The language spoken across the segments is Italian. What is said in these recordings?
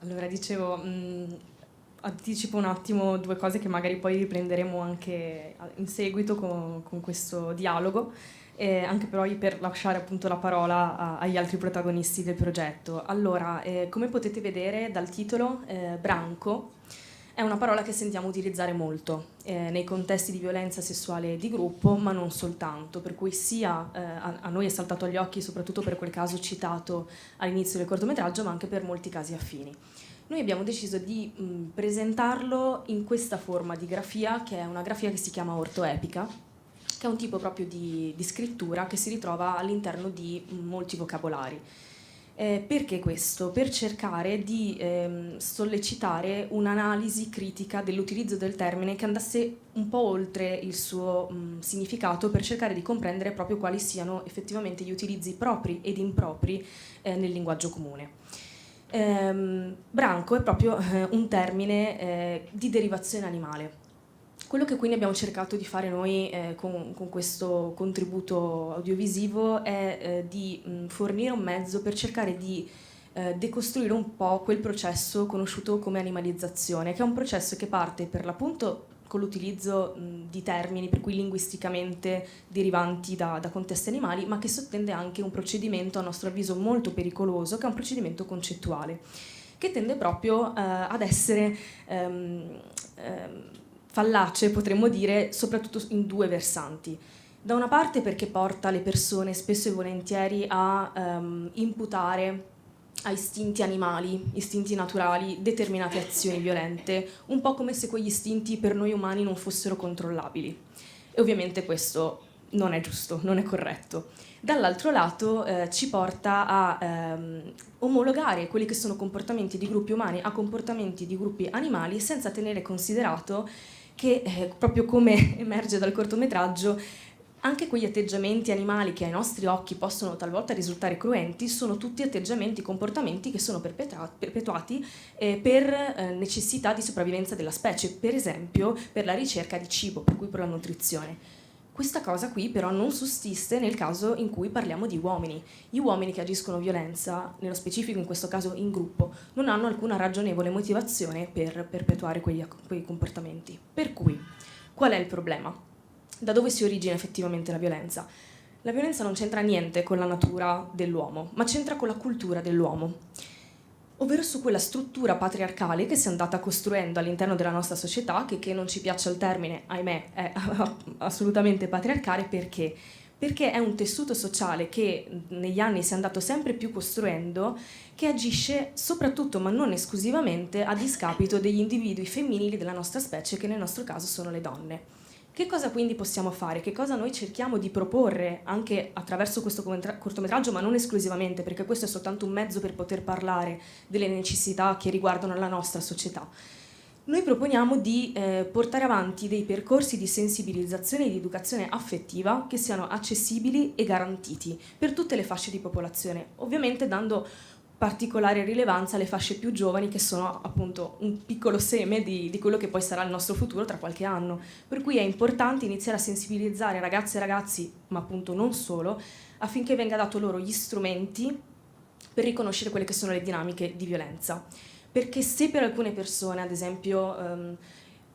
Allora, dicevo, anticipo un attimo due cose che magari poi riprenderemo anche in seguito con questo dialogo, anche però per lasciare appunto la parola agli altri protagonisti del progetto. Allora, come potete vedere dal titolo, branco è una parola che sentiamo utilizzare molto nei contesti di violenza sessuale di gruppo, ma non soltanto, per cui sia a noi è saltato agli occhi soprattutto per quel caso citato all'inizio del cortometraggio, ma anche per molti casi affini. Noi abbiamo deciso di presentarlo in questa forma di grafia, che è una grafia che si chiama ortoepica, che è un tipo proprio di scrittura che si ritrova all'interno di molti vocabolari. Perché questo? Per cercare di sollecitare un'analisi critica dell'utilizzo del termine che andasse un po' oltre il suo significato, per cercare di comprendere proprio quali siano effettivamente gli utilizzi propri ed impropri nel linguaggio comune. Branco è proprio un termine di derivazione animale. Quello che quindi abbiamo cercato di fare noi con questo contributo audiovisivo è di fornire un mezzo per cercare di decostruire un po' quel processo conosciuto come animalizzazione, che è un processo che parte per l'appunto con l'utilizzo di termini, per cui linguisticamente derivanti da contesti animali, ma che sottende anche un procedimento, a nostro avviso, molto pericoloso, che è un procedimento concettuale, che tende proprio ad essere fallace, potremmo dire, soprattutto in due versanti. Da una parte perché porta le persone spesso e volentieri a imputare a istinti animali, istinti naturali, determinate azioni violente, un po' come se quegli istinti per noi umani non fossero controllabili. E ovviamente questo non è giusto, non è corretto. Dall'altro lato ci porta a omologare quelli che sono comportamenti di gruppi umani a comportamenti di gruppi animali, senza tenere considerato che, proprio come emerge dal cortometraggio, anche quegli atteggiamenti animali che ai nostri occhi possono talvolta risultare cruenti sono tutti atteggiamenti, comportamenti che sono perpetuati per necessità di sopravvivenza della specie, per esempio per la ricerca di cibo, per cui per la nutrizione. Questa cosa qui però non sussiste nel caso in cui parliamo di uomini. Gli uomini che agiscono violenza, nello specifico in questo caso in gruppo, non hanno alcuna ragionevole motivazione per perpetuare quei comportamenti. Per cui, qual è il problema? Da dove si origina effettivamente la violenza? La violenza non c'entra niente con la natura dell'uomo, ma c'entra con la cultura dell'uomo, ovvero su quella struttura patriarcale che si è andata costruendo all'interno della nostra società, che non ci piaccia il termine, ahimè, è assolutamente patriarcale. Perché? Perché è un tessuto sociale che negli anni si è andato sempre più costruendo, che agisce soprattutto, ma non esclusivamente, a discapito degli individui femminili della nostra specie, che nel nostro caso sono le donne. Che cosa quindi possiamo fare? Che cosa noi cerchiamo di proporre anche attraverso questo cortometraggio, ma non esclusivamente, perché questo è soltanto un mezzo per poter parlare delle necessità che riguardano la nostra società? Noi proponiamo di portare avanti dei percorsi di sensibilizzazione e di educazione affettiva che siano accessibili e garantiti per tutte le fasce di popolazione, ovviamente dando particolare rilevanza alle fasce più giovani, che sono appunto un piccolo seme di quello che poi sarà il nostro futuro tra qualche anno. Per cui è importante iniziare a sensibilizzare ragazze e ragazzi, ma appunto non solo, affinché venga dato loro gli strumenti per riconoscere quelle che sono le dinamiche di violenza. Perché se per alcune persone, ad esempio,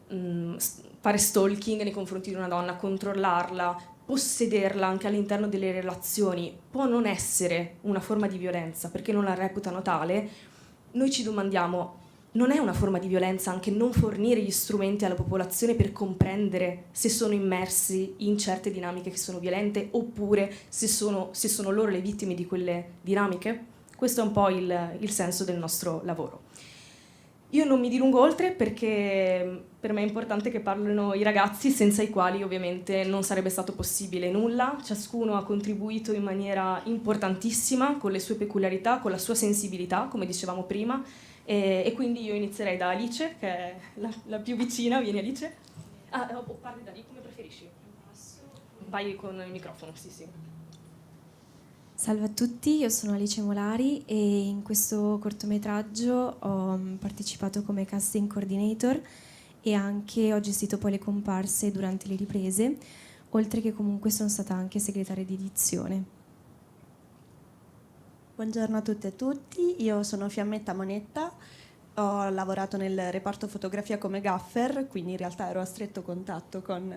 fare stalking nei confronti di una donna, controllarla, possederla anche all'interno delle relazioni può non essere una forma di violenza perché non la reputano tale, noi ci domandiamo: non è una forma di violenza anche non fornire gli strumenti alla popolazione per comprendere se sono immersi in certe dinamiche che sono violente, oppure se sono loro le vittime di quelle dinamiche? Questo è un po' il senso del nostro lavoro. Io non mi dilungo oltre perché per me è importante che parlino i ragazzi, senza i quali ovviamente non sarebbe stato possibile nulla. Ciascuno ha contribuito in maniera importantissima, con le sue peculiarità, con la sua sensibilità, come dicevamo prima, e quindi io inizierei da Alice, che è la più vicina. Vieni Alice. Parli da lì, come preferisci. Vai con il microfono, sì sì. Salve a tutti, io sono Alice Molari e in questo cortometraggio ho partecipato come casting coordinator e anche ho gestito poi le comparse durante le riprese, oltre che comunque sono stata anche segretaria di edizione. Buongiorno a tutte e tutti, io sono Fiammetta Monetta, Ho lavorato nel reparto fotografia come gaffer, quindi in realtà ero a stretto contatto con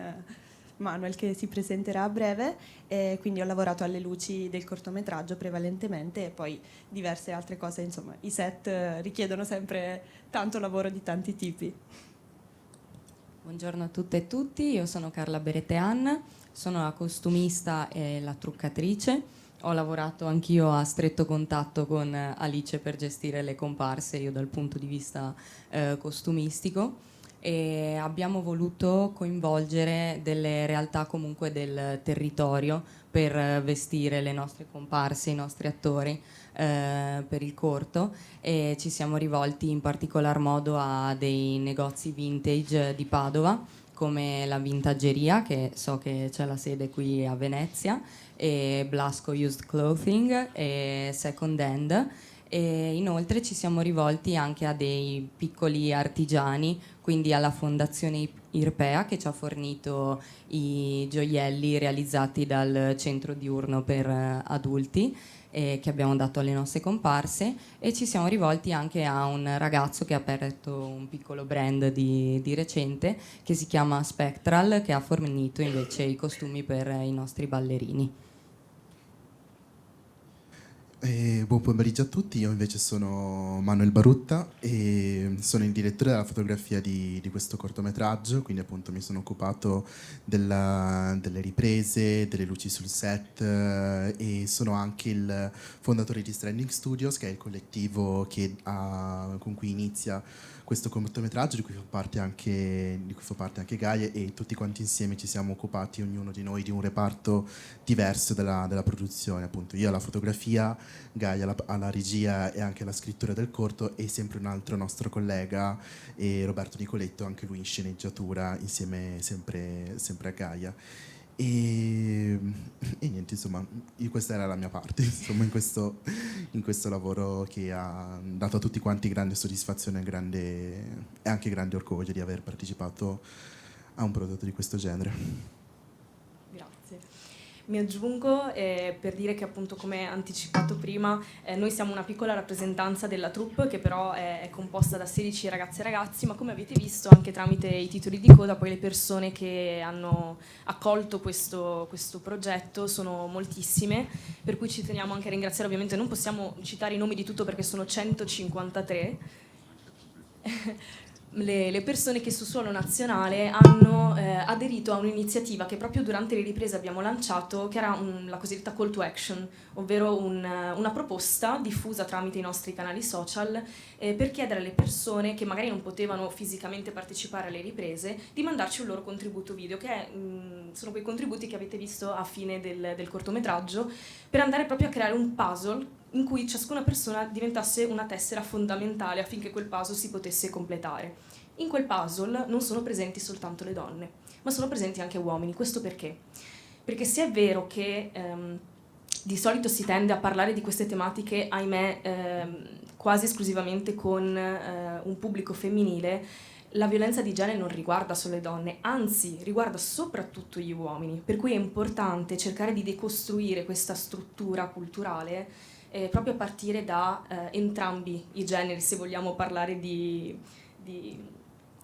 Manuel che si presenterà a breve, e quindi ho lavorato alle luci del cortometraggio prevalentemente e poi diverse altre cose, insomma i set richiedono sempre tanto lavoro di tanti tipi. Buongiorno a tutte e tutti, io sono Carla Beretean, sono la costumista e la truccatrice. Ho lavorato anch'io a stretto contatto con Alice per gestire le comparse, io dal punto di vista costumistico, e abbiamo voluto coinvolgere delle realtà comunque del territorio per vestire le nostre comparse, i nostri attori per il corto, e ci siamo rivolti in particolar modo a dei negozi vintage di Padova come la Vintaggeria, che so che c'è la sede qui a Venezia, e Blasco Used Clothing e Second Hand, e inoltre ci siamo rivolti anche a dei piccoli artigiani, quindi alla Fondazione Irpea che ci ha fornito i gioielli realizzati dal centro diurno per adulti che abbiamo dato alle nostre comparse, e ci siamo rivolti anche a un ragazzo che ha aperto un piccolo brand di recente che si chiama Spectral, che ha fornito invece i costumi per i nostri ballerini. Buon pomeriggio a tutti, io invece sono Manuel Barutta e sono il direttore della fotografia di questo cortometraggio, quindi appunto mi sono occupato delle riprese, delle luci sul set e sono anche il fondatore di Stranding Studios, che è il collettivo con cui inizia questo cortometraggio, di cui fa parte anche Gaia, e tutti quanti insieme ci siamo occupati, ognuno di noi, di un reparto diverso della produzione. Appunto io alla fotografia, Gaia alla regia e anche alla scrittura del corto, e sempre un altro nostro collega, Roberto Nicoletto, anche lui in sceneggiatura, insieme sempre a Gaia. E niente, insomma, questa era la mia parte, insomma, in questo lavoro che ha dato a tutti quanti grande soddisfazione e anche grande orgoglio di aver partecipato a un prodotto di questo genere. Mi aggiungo per dire che appunto, come anticipato prima, noi siamo una piccola rappresentanza della troupe che però è composta da 16 ragazze e ragazzi, ma come avete visto anche tramite i titoli di coda poi le persone che hanno accolto questo progetto sono moltissime, per cui ci teniamo anche a ringraziare. Ovviamente non possiamo citare i nomi di tutto perché sono 153 le persone che su suolo nazionale hanno aderito a un'iniziativa che proprio durante le riprese abbiamo lanciato, che era la cosiddetta call to action, ovvero una proposta diffusa tramite i nostri canali social per chiedere alle persone che magari non potevano fisicamente partecipare alle riprese di mandarci un loro contributo video, che sono quei contributi che avete visto a fine del cortometraggio, per andare proprio a creare un puzzle in cui ciascuna persona diventasse una tessera fondamentale affinché quel puzzle si potesse completare. In quel puzzle non sono presenti soltanto le donne, ma sono presenti anche uomini. Questo perché? Perché se è vero che di solito si tende a parlare di queste tematiche, ahimè, quasi esclusivamente con un pubblico femminile, la violenza di genere non riguarda solo le donne, anzi riguarda soprattutto gli uomini, per cui è importante cercare di decostruire questa struttura culturale proprio a partire da entrambi i generi, se vogliamo parlare di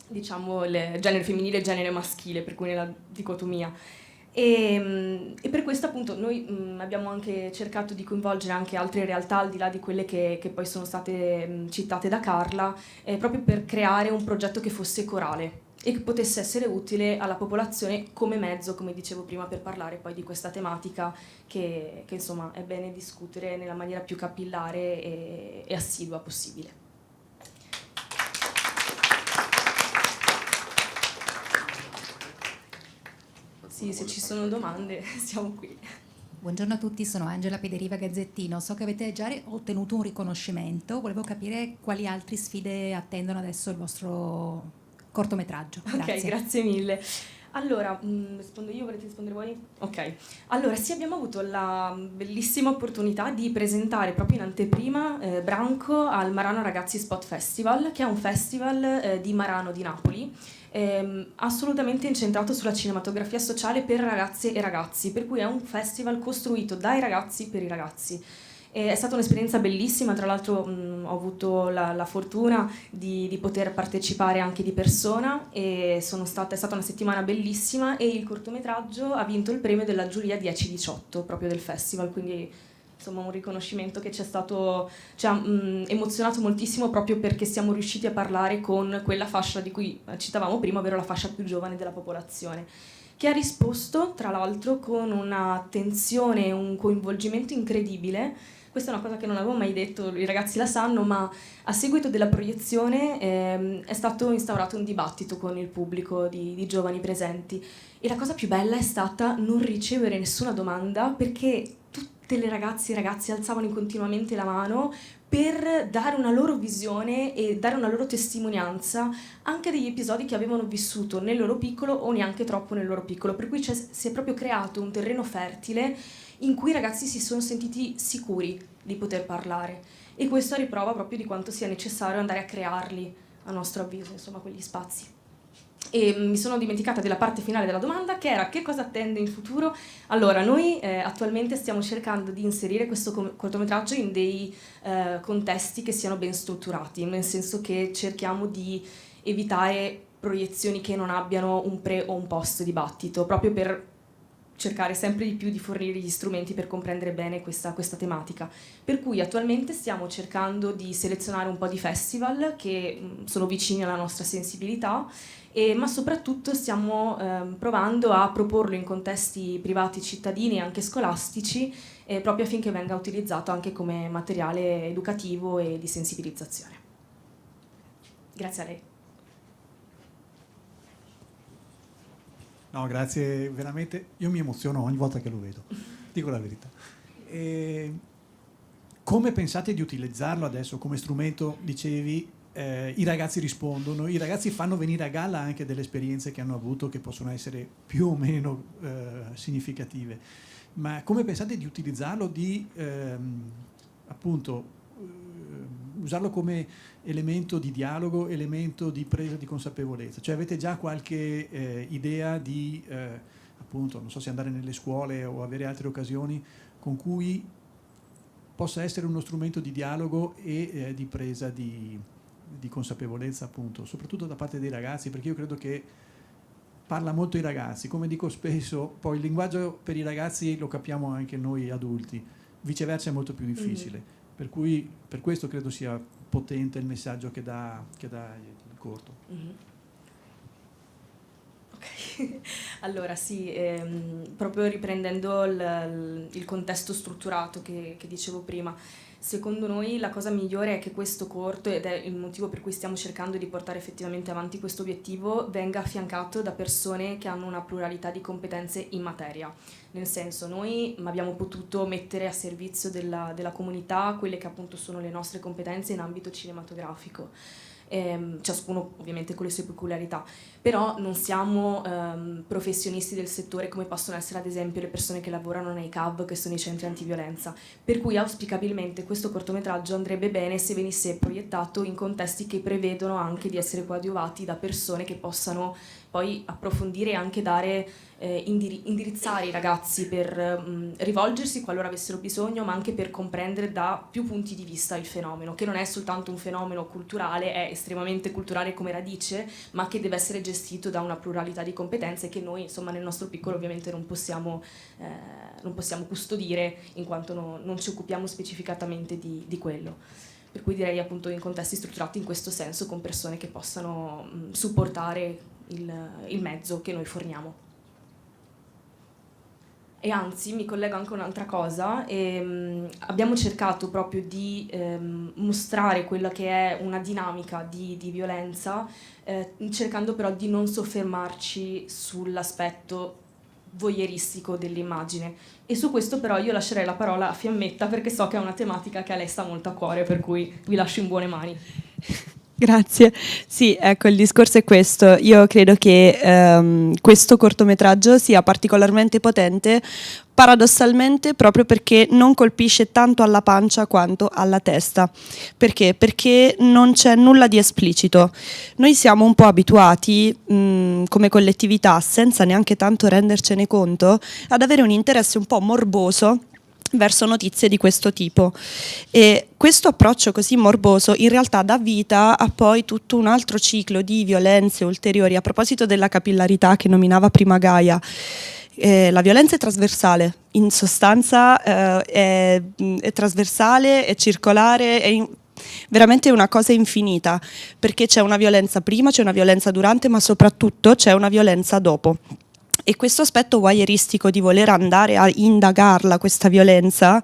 diciamo il genere femminile e il genere maschile, per cui nella dicotomia. E per questo appunto noi abbiamo anche cercato di coinvolgere anche altre realtà al di là di quelle che poi sono state citate da Carla, proprio per creare un progetto che fosse corale e che potesse essere utile alla popolazione come mezzo, come dicevo prima, per parlare poi di questa tematica che insomma è bene discutere nella maniera più capillare e assidua possibile. Sì, se ci sono domande siamo qui. Buongiorno a tutti, sono Angela Pederiva Gazzettino. So che avete già ottenuto un riconoscimento, volevo capire quali altre sfide attendono adesso il vostro cortometraggio. Grazie. Ok, grazie mille. Allora, rispondo io, volete rispondere voi? Ok. Allora, sì, abbiamo avuto la bellissima opportunità di presentare proprio in anteprima Branco al Marano Ragazzi Spot Festival, che è un festival di Marano di Napoli, assolutamente incentrato sulla cinematografia sociale per ragazze e ragazzi, per cui è un festival costruito dai ragazzi per i ragazzi. È stata un'esperienza bellissima, tra l'altro ho avuto la fortuna di poter partecipare anche di persona e è stata una settimana bellissima e il cortometraggio ha vinto il premio della giuria 10-18 proprio del festival, quindi insomma un riconoscimento che ci ha emozionato moltissimo proprio perché siamo riusciti a parlare con quella fascia di cui citavamo prima, ovvero la fascia più giovane della popolazione, che ha risposto tra l'altro con un'attenzione e un coinvolgimento incredibile. Questa è una cosa che non avevo mai detto, i ragazzi la sanno, ma a seguito della proiezione è stato instaurato un dibattito con il pubblico di giovani presenti e la cosa più bella è stata non ricevere nessuna domanda perché tutte le ragazze e i ragazzi alzavano continuamente la mano per dare una loro visione e dare una loro testimonianza anche degli episodi che avevano vissuto nel loro piccolo o neanche troppo nel loro piccolo, per cui si è proprio creato un terreno fertile in cui i ragazzi si sono sentiti sicuri di poter parlare e questo a riprova proprio di quanto sia necessario andare a crearli, a nostro avviso, insomma, quegli spazi. E mi sono dimenticata della parte finale della domanda, che era che cosa attende in futuro. Allora, noi attualmente stiamo cercando di inserire questo cortometraggio in dei contesti che siano ben strutturati, nel senso che cerchiamo di evitare proiezioni che non abbiano un pre o un post dibattito, proprio per cercare sempre di più di fornire gli strumenti per comprendere bene questa tematica. Per cui attualmente stiamo cercando di selezionare un po' di festival che sono vicini alla nostra sensibilità, ma soprattutto stiamo provando a proporlo in contesti privati cittadini e anche scolastici, proprio affinché venga utilizzato anche come materiale educativo e di sensibilizzazione. Grazie a lei. No, grazie, veramente. Io mi emoziono ogni volta che lo vedo, dico la verità. Come pensate di utilizzarlo adesso come strumento? Dicevi, i ragazzi rispondono, i ragazzi fanno venire a galla anche delle esperienze che hanno avuto che possono essere più o meno significative. Ma come pensate di utilizzarlo, di appunto usarlo come elemento di dialogo, elemento di presa di consapevolezza? Cioè avete già qualche idea di, appunto, non so se andare nelle scuole o avere altre occasioni con cui possa essere uno strumento di dialogo e di presa di consapevolezza, appunto, soprattutto da parte dei ragazzi, perché io credo che parla molto ai ragazzi. Come dico spesso, poi il linguaggio per i ragazzi lo capiamo anche noi adulti, viceversa è molto più difficile. Per cui per questo credo sia potente il messaggio che dà il corto. Ok, allora sì, proprio riprendendo il contesto strutturato che dicevo prima, secondo noi la cosa migliore è che questo corto, ed è il motivo per cui stiamo cercando di portare effettivamente avanti questo obiettivo, venga affiancato da persone che hanno una pluralità di competenze in materia. Nel senso, noi abbiamo potuto mettere a servizio della comunità quelle che appunto sono le nostre competenze in ambito cinematografico. Ciascuno ovviamente con le sue peculiarità, però non siamo professionisti del settore come possono essere ad esempio le persone che lavorano nei CAV, che sono i centri antiviolenza, per cui auspicabilmente questo cortometraggio andrebbe bene se venisse proiettato in contesti che prevedono anche di essere coadiuvati da persone che possano poi approfondire e anche dare indirizzare i ragazzi per rivolgersi qualora avessero bisogno, ma anche per comprendere da più punti di vista il fenomeno, che non è soltanto un fenomeno culturale, è estremamente culturale come radice, ma che deve essere gestito da una pluralità di competenze che noi, insomma, nel nostro piccolo ovviamente non possiamo custodire, in quanto non ci occupiamo specificatamente di quello. Per cui direi appunto in contesti strutturati in questo senso, con persone che possano supportare il mezzo che noi forniamo. E anzi, mi collego anche a un'altra cosa, abbiamo cercato proprio di mostrare quella che è una dinamica di violenza, cercando però di non soffermarci sull'aspetto voyeuristico dell'immagine. E su questo però io lascerei la parola a Fiammetta, perché so che è una tematica che a lei sta molto a cuore, per cui vi lascio in buone mani. Grazie. Sì, ecco, il discorso è questo. Io credo che questo cortometraggio sia particolarmente potente, paradossalmente proprio perché non colpisce tanto alla pancia quanto alla testa. Perché? Perché non c'è nulla di esplicito. Noi siamo un po' abituati come collettività, senza neanche tanto rendercene conto, ad avere un interesse un po' morboso verso notizie di questo tipo. E questo approccio così morboso in realtà dà vita a poi tutto un altro ciclo di violenze ulteriori. A proposito della capillarità che nominava prima Gaia, la violenza è trasversale, in sostanza è trasversale, è circolare, è veramente una cosa infinita, perché c'è una violenza prima, c'è una violenza durante, ma soprattutto c'è una violenza dopo. E questo aspetto voyeuristico di voler andare a indagarla, questa violenza,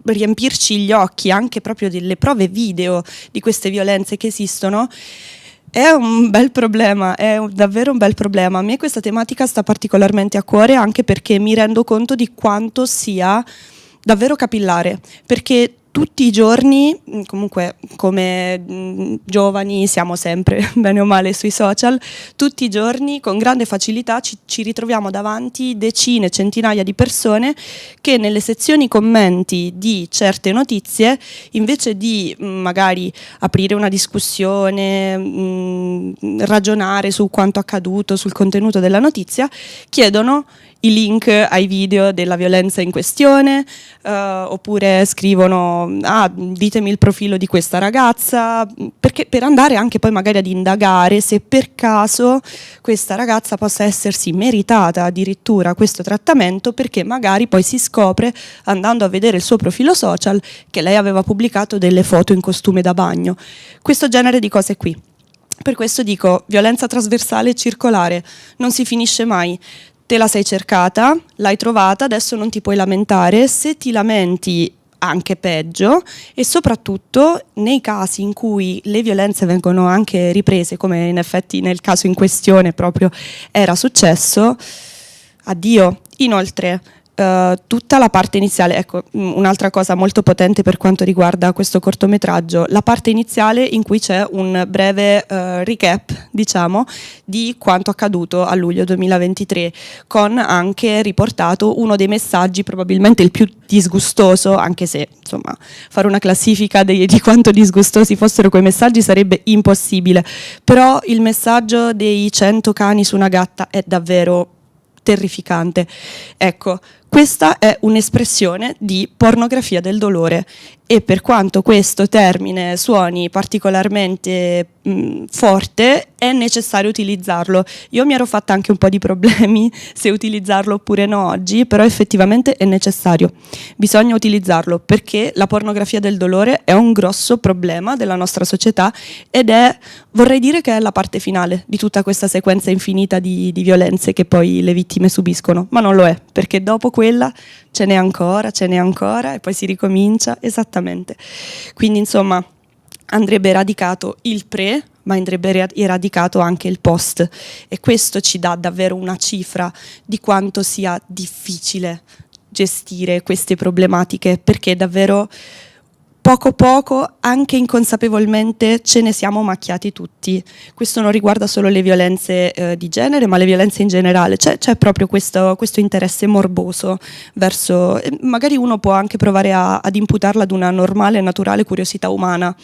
riempirci gli occhi anche proprio delle prove video di queste violenze che esistono, è un bel problema, è davvero un bel problema. A me questa tematica sta particolarmente a cuore, anche perché mi rendo conto di quanto sia davvero capillare, perché tutti i giorni, comunque come giovani siamo sempre bene o male sui social, tutti i giorni con grande facilità ci ritroviamo davanti decine, centinaia di persone che nelle sezioni commenti di certe notizie, invece di magari aprire una discussione, ragionare su quanto accaduto, sul contenuto della notizia, chiedono i link ai video della violenza in questione, oppure scrivono ditemi il profilo di questa ragazza, perché per andare anche poi magari ad indagare se per caso questa ragazza possa essersi meritata addirittura questo trattamento, perché magari poi si scopre, andando a vedere il suo profilo social, che lei aveva pubblicato delle foto in costume da bagno. Questo genere di cose qui. Per questo dico, violenza trasversale e circolare, non si finisce mai. Te la sei cercata, l'hai trovata, adesso non ti puoi lamentare, se ti lamenti anche peggio, e soprattutto nei casi in cui le violenze vengono anche riprese, come in effetti nel caso in questione proprio era successo, addio. Inoltre tutta la parte iniziale, ecco, un'altra cosa molto potente per quanto riguarda questo cortometraggio, la parte iniziale in cui c'è un breve recap, diciamo, di quanto accaduto a luglio 2023, con anche riportato uno dei messaggi, probabilmente il più disgustoso, anche se insomma fare una classifica di quanto disgustosi fossero quei messaggi sarebbe impossibile, però il messaggio dei 100 cani su una gatta è davvero terrificante. Ecco, questa è un'espressione di pornografia del dolore, e per quanto questo termine suoni particolarmente forte, è necessario utilizzarlo. Io mi ero fatta anche un po' di problemi se utilizzarlo oppure no oggi, però effettivamente è necessario. Bisogna utilizzarlo perché la pornografia del dolore è un grosso problema della nostra società, ed è, vorrei dire che è la parte finale di tutta questa sequenza infinita di violenze che poi le vittime subiscono, ma non lo è, perché dopo quella ce n'è ancora e poi si ricomincia, esattamente. Quindi insomma andrebbe eradicato il pre, ma andrebbe eradicato anche il post, e questo ci dà davvero una cifra di quanto sia difficile gestire queste problematiche, perché davvero poco, anche inconsapevolmente, ce ne siamo macchiati tutti. Questo non riguarda solo le violenze di genere, ma le violenze in generale. C'è proprio questo interesse morboso verso... magari uno può anche provare ad imputarla ad una normale e naturale curiosità umana,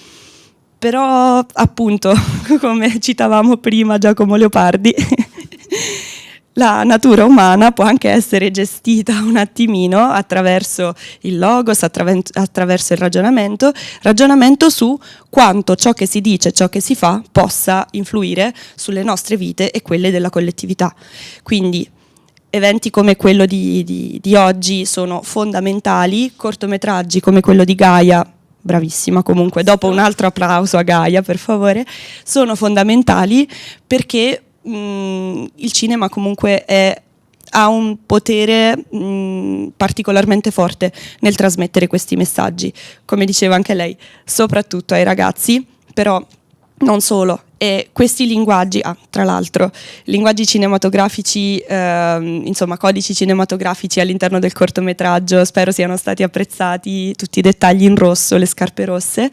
però appunto, come citavamo prima Giacomo Leopardi, la natura umana può anche essere gestita un attimino attraverso il logos, attraverso il ragionamento su quanto ciò che si dice, ciò che si fa possa influire sulle nostre vite e quelle della collettività. Quindi eventi come quello di oggi sono fondamentali, cortometraggi come quello di Gaia, bravissima comunque, dopo un altro applauso a Gaia per favore, sono fondamentali perché il cinema comunque ha un potere particolarmente forte nel trasmettere questi messaggi, come diceva anche lei, soprattutto ai ragazzi, però non solo. E questi linguaggi, tra l'altro, linguaggi cinematografici, insomma codici cinematografici all'interno del cortometraggio, spero siano stati apprezzati, tutti i dettagli in rosso, le scarpe rosse,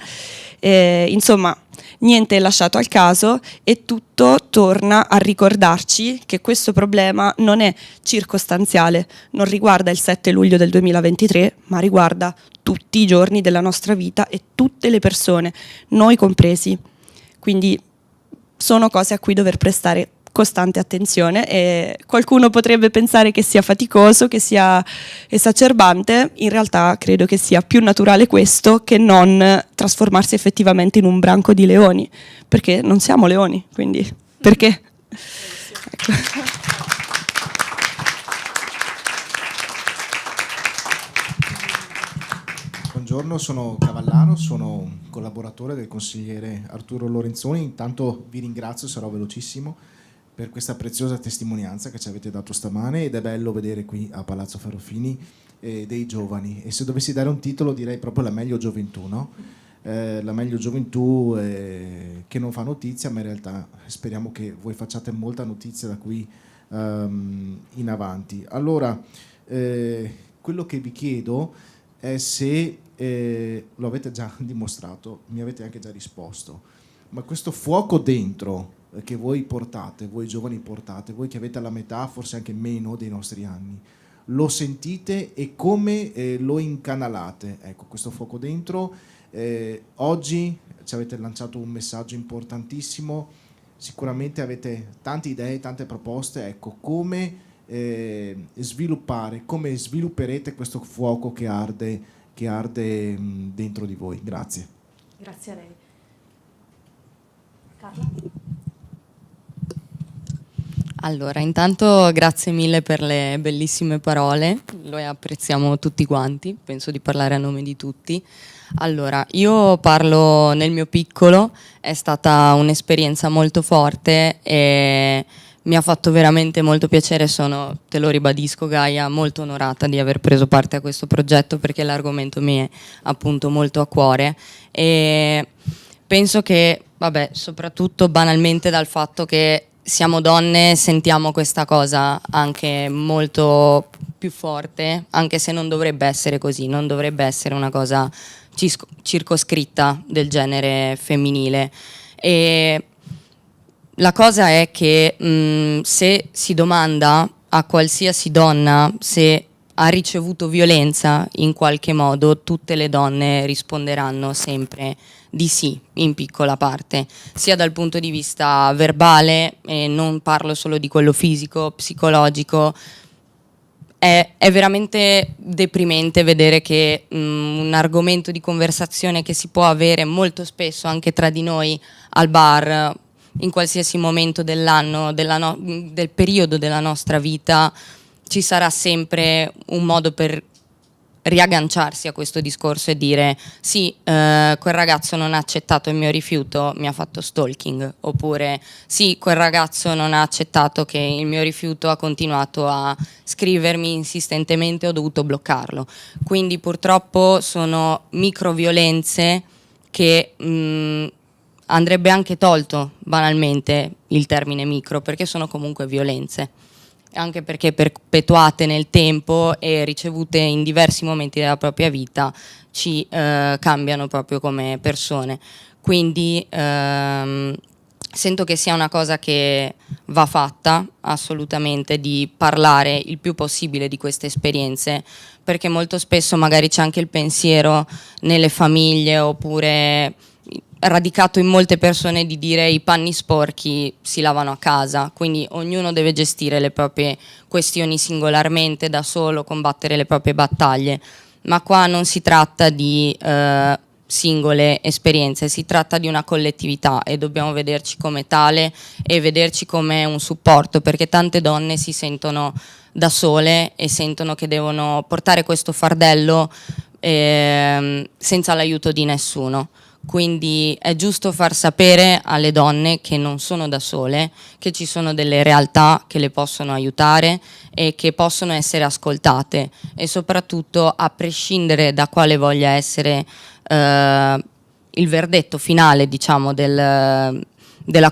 insomma niente è lasciato al caso, e tutto torna a ricordarci che questo problema non è circostanziale, non riguarda il 7 luglio del 2023, ma riguarda tutti i giorni della nostra vita e tutte le persone, noi compresi. Quindi sono cose a cui dover prestare costante attenzione, e qualcuno potrebbe pensare che sia faticoso, che sia esacerbante. In realtà credo che sia più naturale questo che non trasformarsi effettivamente in un branco di leoni, perché non siamo leoni, quindi perché? Ecco. Buongiorno, sono Cavallaro, sono un collaboratore del consigliere Arturo Lorenzoni. Intanto vi ringrazio, sarò velocissimo, per questa preziosa testimonianza che ci avete dato stamane, ed è bello vedere qui a Palazzo Ferrofini dei giovani, e se dovessi dare un titolo direi proprio la meglio gioventù, no? La meglio gioventù che non fa notizia, ma in realtà speriamo che voi facciate molta notizia da qui in avanti. Allora, quello che vi chiedo è se lo avete già dimostrato, mi avete anche già risposto, ma questo fuoco dentro che voi portate, voi giovani portate, voi che avete la metà, forse anche meno dei nostri anni, lo sentite e come lo incanalate? Ecco, questo fuoco dentro, oggi ci avete lanciato un messaggio importantissimo, sicuramente avete tante idee, tante proposte, ecco, come sviluppare, come svilupperete questo fuoco che arde dentro di voi. Grazie. Grazie a lei. Carla? Allora, intanto grazie mille per le bellissime parole, lo apprezziamo tutti quanti, penso di parlare a nome di tutti. Allora, io parlo nel mio piccolo, è stata un'esperienza molto forte e mi ha fatto veramente molto piacere, sono, te lo ribadisco Gaia, molto onorata di aver preso parte a questo progetto, perché l'argomento mi è appunto molto a cuore, e penso che, vabbè, soprattutto banalmente dal fatto che siamo donne sentiamo questa cosa anche molto più forte, anche se non dovrebbe essere così, non dovrebbe essere una cosa circoscritta del genere femminile. E la cosa è che se si domanda a qualsiasi donna se ha ricevuto violenza in qualche modo, tutte le donne risponderanno sempre di sì, in piccola parte, sia dal punto di vista verbale, e non parlo solo di quello fisico, psicologico. È veramente deprimente vedere che un argomento di conversazione che si può avere molto spesso anche tra di noi al bar, in qualsiasi momento dell'anno, del periodo della nostra vita, ci sarà sempre un modo per riagganciarsi a questo discorso e dire sì, quel ragazzo non ha accettato il mio rifiuto, mi ha fatto stalking, oppure sì, quel ragazzo non ha accettato che il mio rifiuto, ha continuato a scrivermi insistentemente, ho dovuto bloccarlo. Quindi purtroppo sono microviolenze che andrebbe anche tolto banalmente il termine micro, perché sono comunque violenze, anche perché perpetuate nel tempo e ricevute in diversi momenti della propria vita ci cambiano proprio come persone. Quindi sento che sia una cosa che va fatta assolutamente, di parlare il più possibile di queste esperienze, perché molto spesso magari c'è anche il pensiero nelle famiglie, oppure radicato in molte persone, di dire i panni sporchi si lavano a casa, quindi ognuno deve gestire le proprie questioni singolarmente, da solo, combattere le proprie battaglie, ma qua non si tratta di singole esperienze, si tratta di una collettività e dobbiamo vederci come tale e vederci come un supporto, perché tante donne si sentono da sole e sentono che devono portare questo fardello senza l'aiuto di nessuno. Quindi è giusto far sapere alle donne che non sono da sole, che ci sono delle realtà che le possono aiutare e che possono essere ascoltate, e soprattutto, a prescindere da quale voglia essere il verdetto finale, diciamo, della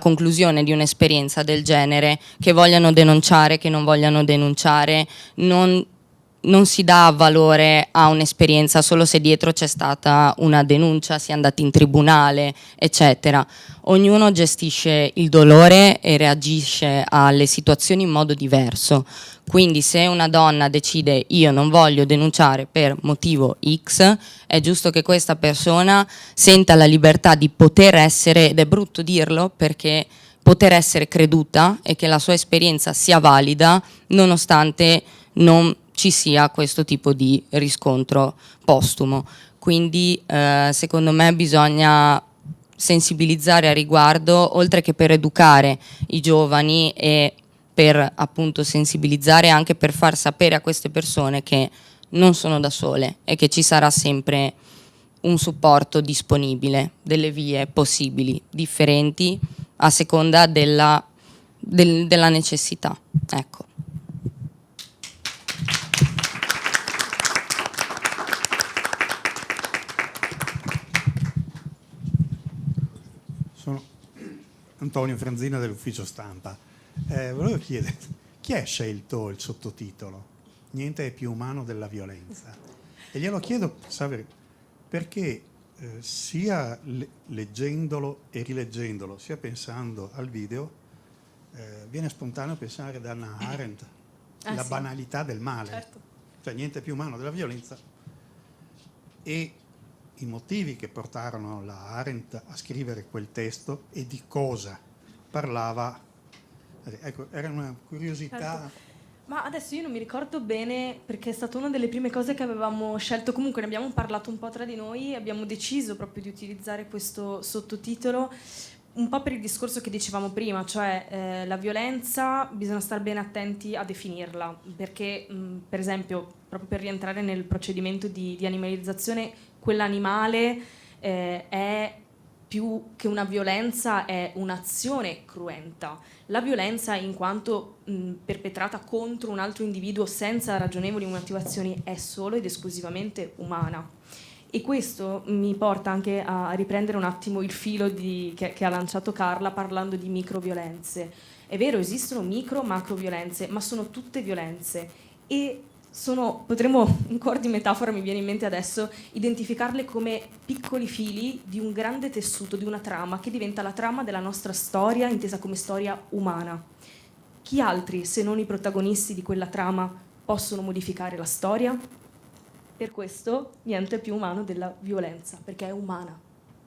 conclusione di un'esperienza del genere, che vogliano denunciare, che non vogliano denunciare, non si dà valore a un'esperienza solo se dietro c'è stata una denuncia, si è andati in tribunale, eccetera. Ognuno gestisce il dolore e reagisce alle situazioni in modo diverso. Quindi se una donna decide io non voglio denunciare per motivo X, è giusto che questa persona senta la libertà di poter essere, ed è brutto dirlo perché poter essere creduta e che la sua esperienza sia valida nonostante non ci sia questo tipo di riscontro postumo. Quindi secondo me bisogna sensibilizzare a riguardo, oltre che per educare i giovani e per appunto sensibilizzare, anche per far sapere a queste persone che non sono da sole e che ci sarà sempre un supporto disponibile, delle vie possibili, differenti a seconda della necessità. Ecco. Sono Antonio Franzina dell'ufficio stampa. Volevo chiedere, chi ha scelto il sottotitolo? Niente è più umano della violenza. E glielo chiedo per sapere perché sia leggendolo e rileggendolo, sia pensando al video, viene spontaneo pensare ad Hannah Arendt, la sì, banalità del male. certo. Cioè niente è più umano della violenza. E i motivi che portarono la Arendt a scrivere quel testo e di cosa parlava. Ecco, era una curiosità. Certo. Ma adesso io non mi ricordo bene, perché è stata una delle prime cose che avevamo scelto. Comunque ne abbiamo parlato un po' tra di noi e abbiamo deciso proprio di utilizzare questo sottotitolo un po' per il discorso che dicevamo prima, cioè la violenza bisogna stare bene attenti a definirla, perché per esempio, proprio per rientrare nel procedimento di animalizzazione, quell'animale è più che una violenza, è un'azione cruenta. La violenza, in quanto perpetrata contro un altro individuo senza ragionevoli motivazioni, è solo ed esclusivamente umana. E questo mi porta anche a riprendere un attimo il filo che ha lanciato Carla parlando di microviolenze. È vero, esistono macroviolenze, ma sono tutte violenze e potremmo, in cuor di metafora mi viene in mente adesso, identificarle come piccoli fili di un grande tessuto, di una trama che diventa la trama della nostra storia, intesa come storia umana. Chi altri, se non i protagonisti di quella trama, possono modificare la storia? Per questo niente è più umano della violenza, perché è umana,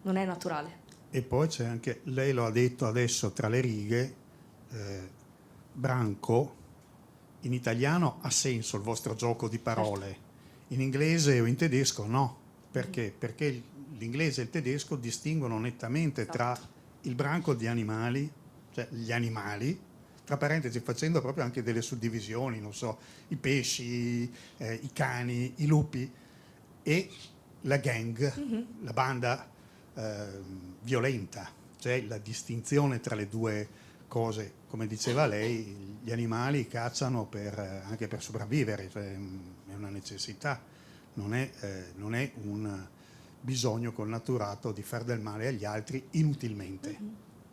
non è naturale. E poi c'è anche, lei lo ha detto adesso tra le righe, branco. In italiano ha senso il vostro gioco di parole, in inglese o in tedesco no. Perché? Perché l'inglese e il tedesco distinguono nettamente tra il branco di animali, cioè gli animali, tra parentesi facendo proprio anche delle suddivisioni, non so, i pesci, i cani, i lupi, e la gang, la banda violenta, cioè la distinzione tra le due cose. Come diceva lei, gli animali cacciano anche per sopravvivere, cioè è una necessità, non è un bisogno connaturato di far del male agli altri inutilmente.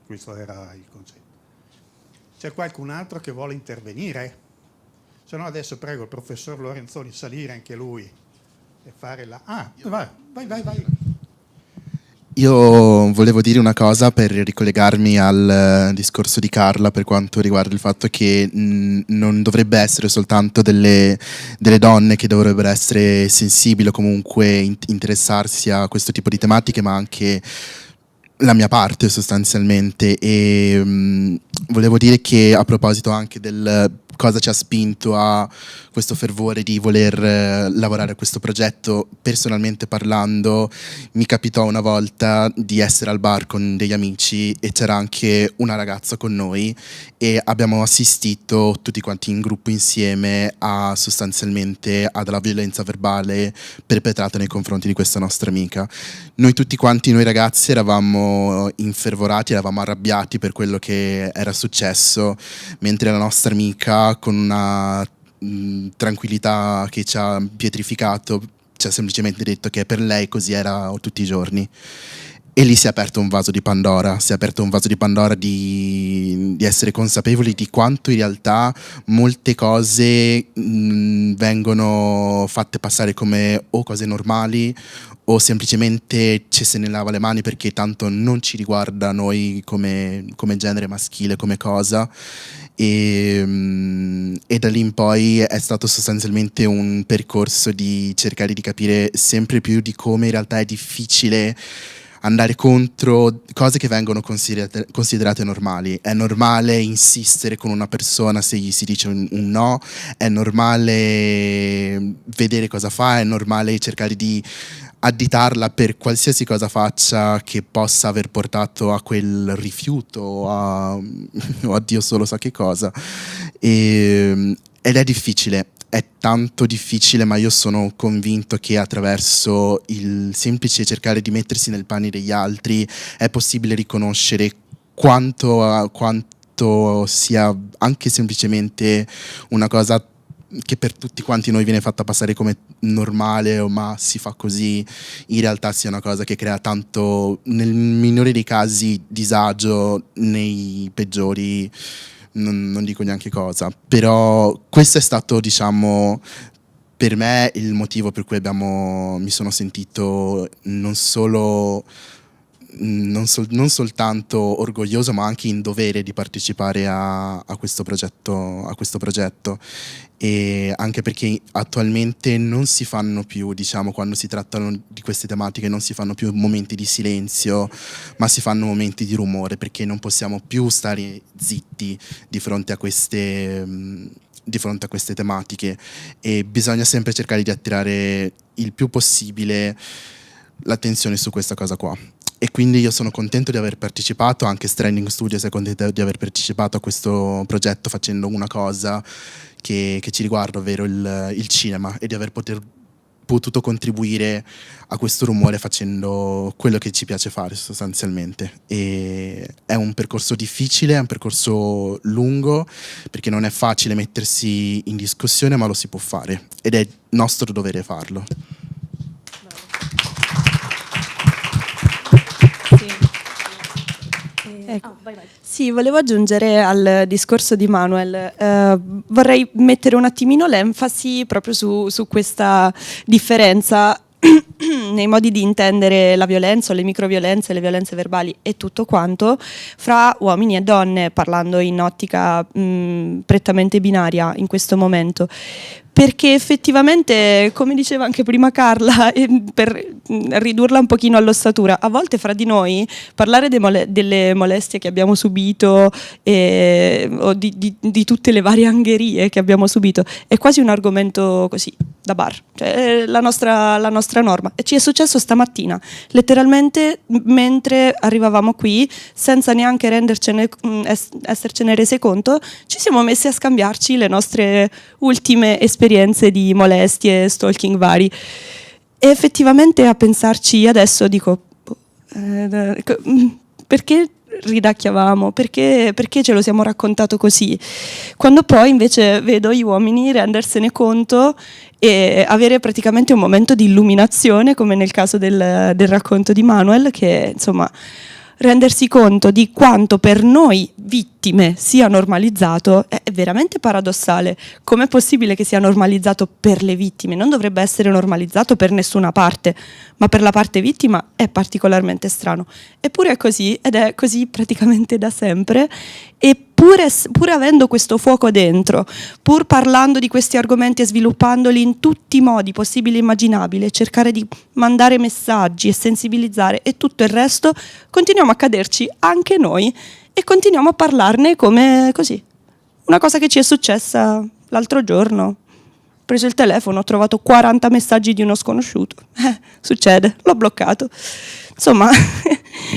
Questo era il concetto. C'è qualcun altro che vuole intervenire? Se no adesso prego il professor Lorenzoni salire anche lui e fare la... Ah, vai. Io volevo dire una cosa per ricollegarmi al discorso di Carla per quanto riguarda il fatto che non dovrebbe essere soltanto delle donne che dovrebbero essere sensibili o comunque interessarsi a questo tipo di tematiche, ma anche la mia parte sostanzialmente. E volevo dire che a proposito anche del cosa ci ha spinto a questo fervore di voler lavorare a questo progetto, personalmente parlando mi capitò una volta di essere al bar con degli amici e c'era anche una ragazza con noi e abbiamo assistito tutti quanti in gruppo insieme sostanzialmente alla violenza verbale perpetrata nei confronti di questa nostra amica. Noi ragazzi eravamo infervorati, eravamo arrabbiati per quello che era successo, mentre la nostra amica, con una tranquillità che ci ha pietrificato, ci ha semplicemente detto che per lei così era tutti i giorni. E lì si è aperto un vaso di Pandora, di essere consapevoli di quanto in realtà molte cose vengono fatte passare come o cose normali o semplicemente ci se ne lava le mani perché tanto non ci riguarda noi come genere maschile, come cosa. E da lì in poi è stato sostanzialmente un percorso di cercare di capire sempre più di come in realtà è difficile andare contro cose che vengono considerate normali. È normale insistere con una persona se gli si dice un no, è normale vedere cosa fa, è normale cercare di additarla per qualsiasi cosa faccia che possa aver portato a quel rifiuto o a Dio solo sa che cosa. Ed è difficile, è tanto difficile, ma io sono convinto che attraverso il semplice cercare di mettersi nel panni degli altri è possibile riconoscere quanto sia anche semplicemente una cosa che per tutti quanti noi viene fatta passare come normale, ma si fa così, in realtà sia una cosa che crea tanto, nel minore dei casi, disagio, nei peggiori non dico neanche cosa. Però questo è stato, diciamo, per me il motivo per cui mi sono sentito non soltanto orgoglioso, ma anche in dovere di partecipare a questo progetto, e anche perché attualmente non si fanno più, diciamo, quando si trattano di queste tematiche non si fanno più momenti di silenzio, ma si fanno momenti di rumore, perché non possiamo più stare zitti di fronte a queste tematiche, e bisogna sempre cercare di attirare il più possibile l'attenzione su questa cosa qua. E quindi io sono contento di aver partecipato, anche Stranding Studios è contento di aver partecipato a questo progetto facendo una cosa che ci riguarda, ovvero il cinema, e di aver potuto contribuire a questo rumore facendo quello che ci piace fare sostanzialmente. E è un percorso difficile, è un percorso lungo, perché non è facile mettersi in discussione, ma lo si può fare ed è nostro dovere farlo. Ecco. Vai. Sì, volevo aggiungere al discorso di Manuel, vorrei mettere un attimino l'enfasi proprio su questa differenza nei modi di intendere la violenza, o le microviolenze, le violenze verbali e tutto quanto, fra uomini e donne, parlando in ottica prettamente binaria in questo momento. Perché effettivamente, come diceva anche prima Carla, per ridurla un pochino all'ossatura, a volte fra di noi parlare delle molestie che abbiamo subito o di tutte le varie angherie che abbiamo subito è quasi un argomento così da bar, cioè la nostra norma. E ci è successo stamattina, letteralmente mentre arrivavamo qui, senza neanche essercene rese conto, ci siamo messi a scambiarci le nostre ultime esperienze di molestie, stalking vari, e effettivamente a pensarci adesso dico perché ridacchiavamo, perché ce lo siamo raccontato così, quando poi invece vedo gli uomini rendersene conto e avere praticamente un momento di illuminazione, come nel caso del racconto di Manuel, che insomma rendersi conto di quanto per noi vittime sia normalizzato è veramente paradossale. Com'è possibile che sia normalizzato per le vittime? Non dovrebbe essere normalizzato per nessuna parte, ma per la parte vittima è particolarmente strano. Eppure è così, ed è così praticamente da sempre, e pur avendo questo fuoco dentro, pur parlando di questi argomenti e sviluppandoli in tutti i modi possibili e immaginabili, cercare di mandare messaggi e sensibilizzare e tutto il resto, continuiamo a caderci anche noi e continuiamo a parlarne come così. Una cosa che ci è successa l'altro giorno. Ho preso il telefono, ho trovato 40 messaggi di uno sconosciuto. Succede, l'ho bloccato. Insomma,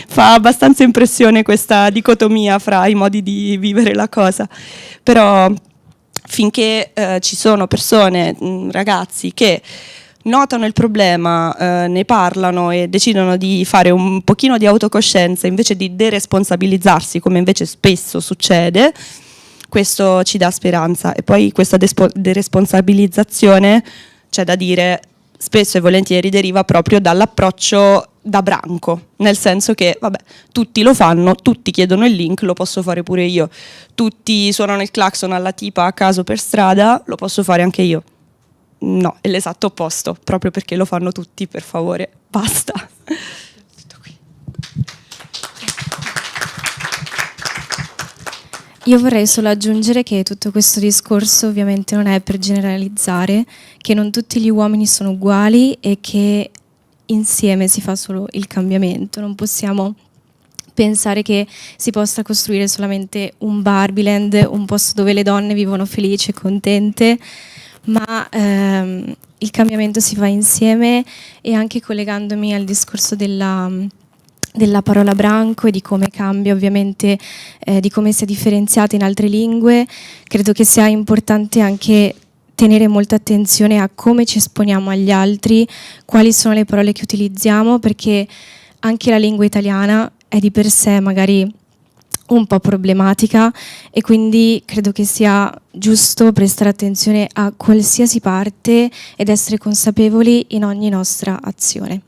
fa abbastanza impressione questa dicotomia fra i modi di vivere la cosa. Però finché ci sono persone, ragazzi, che notano il problema, ne parlano e decidono di fare un pochino di autocoscienza invece di deresponsabilizzarsi, come invece spesso succede, questo ci dà speranza. E poi questa deresponsabilizzazione, c'è da dire, spesso e volentieri deriva proprio dall'approccio da branco, nel senso che vabbè, tutti lo fanno, tutti chiedono il link, lo posso fare pure io, tutti suonano il clacson alla tipa a caso per strada, lo posso fare anche io. No, è l'esatto opposto, proprio perché lo fanno tutti, per favore, basta. Tutto qui. Io vorrei solo aggiungere che tutto questo discorso ovviamente non è per generalizzare, che non tutti gli uomini sono uguali e che insieme si fa solo il cambiamento, non possiamo pensare che si possa costruire solamente un Barbieland, un posto dove le donne vivono felici e contente, ma il cambiamento si fa insieme. E anche collegandomi al discorso della parola branco e di come cambia ovviamente, di come sia differenziata in altre lingue, credo che sia importante anche tenere molta attenzione a come ci esponiamo agli altri, quali sono le parole che utilizziamo, perché anche la lingua italiana è di per sé magari un po' problematica, e quindi credo che sia giusto prestare attenzione a qualsiasi parte ed essere consapevoli in ogni nostra azione.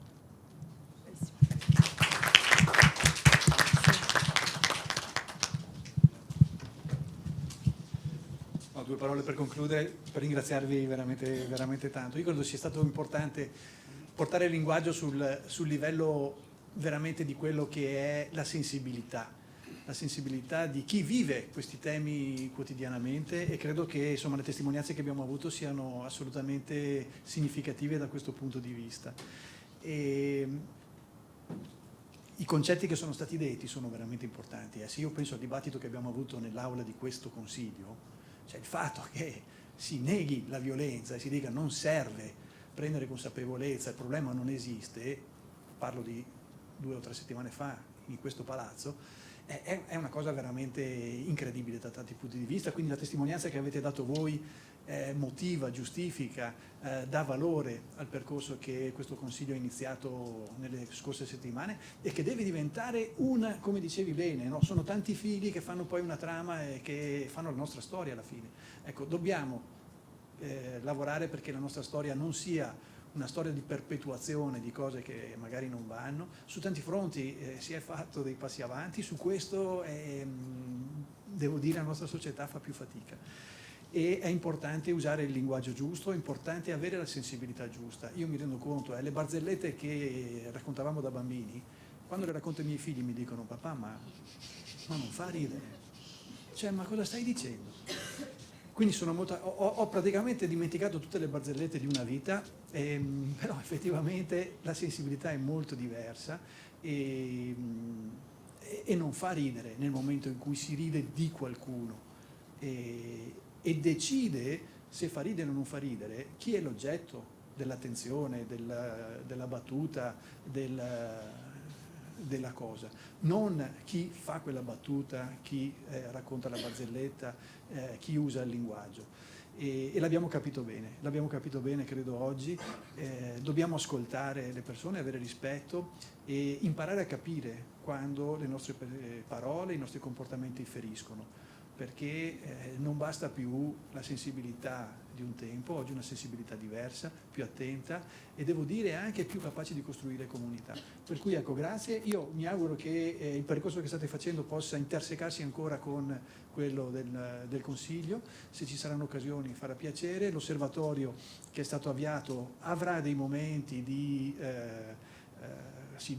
Due parole per concludere, per ringraziarvi veramente, veramente tanto. Io credo sia stato importante portare il linguaggio sul livello veramente di quello che è la sensibilità di chi vive questi temi quotidianamente, e credo che insomma le testimonianze che abbiamo avuto siano assolutamente significative da questo punto di vista. E i concetti che sono stati detti sono veramente importanti. Se io penso al dibattito che abbiamo avuto nell'aula di questo Consiglio, cioè il fatto che si neghi la violenza e si dica non serve prendere consapevolezza, il problema non esiste, parlo di 2 o 3 settimane fa in questo palazzo, è una cosa veramente incredibile da tanti punti di vista. Quindi la testimonianza che avete dato voi motiva, giustifica, dà valore al percorso che questo Consiglio ha iniziato nelle scorse settimane, e che deve diventare come dicevi bene, no? Sono tanti fili che fanno poi una trama e che fanno la nostra storia alla fine. Ecco, dobbiamo lavorare perché la nostra storia non sia una storia di perpetuazione di cose che magari non vanno. Su tanti fronti si è fatto dei passi avanti, su questo devo dire la nostra società fa più fatica. E è importante usare il linguaggio giusto, è importante avere la sensibilità giusta. Io mi rendo conto, le barzellette che raccontavamo da bambini, quando le racconto ai miei figli mi dicono papà ma non fa ridere, cioè ma cosa stai dicendo? Quindi ho praticamente dimenticato tutte le barzellette di una vita, però effettivamente la sensibilità è molto diversa e non fa ridere nel momento in cui si ride di qualcuno. E decide se fa ridere o non fa ridere chi è l'oggetto dell'attenzione, della battuta, della cosa, non chi fa quella battuta, chi racconta la barzelletta, chi usa il linguaggio. E l'abbiamo capito bene credo oggi. Dobbiamo ascoltare le persone, avere rispetto e imparare a capire quando le nostre parole, i nostri comportamenti feriscono, perché non basta più la sensibilità di un tempo, oggi una sensibilità diversa, più attenta, e devo dire anche più capace di costruire comunità. Per cui ecco, grazie, io mi auguro che il percorso che state facendo possa intersecarsi ancora con quello del Consiglio, se ci saranno occasioni farà piacere. L'osservatorio che è stato avviato avrà dei momenti di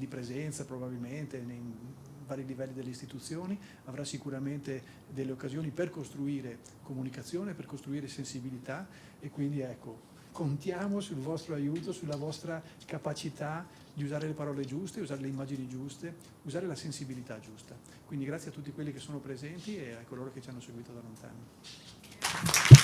presenza probabilmente nei vari livelli delle istituzioni, avrà sicuramente delle occasioni per costruire comunicazione, per costruire sensibilità, e quindi ecco, contiamo sul vostro aiuto, sulla vostra capacità di usare le parole giuste, usare le immagini giuste, usare la sensibilità giusta. Quindi grazie a tutti quelli che sono presenti e a coloro che ci hanno seguito da lontano.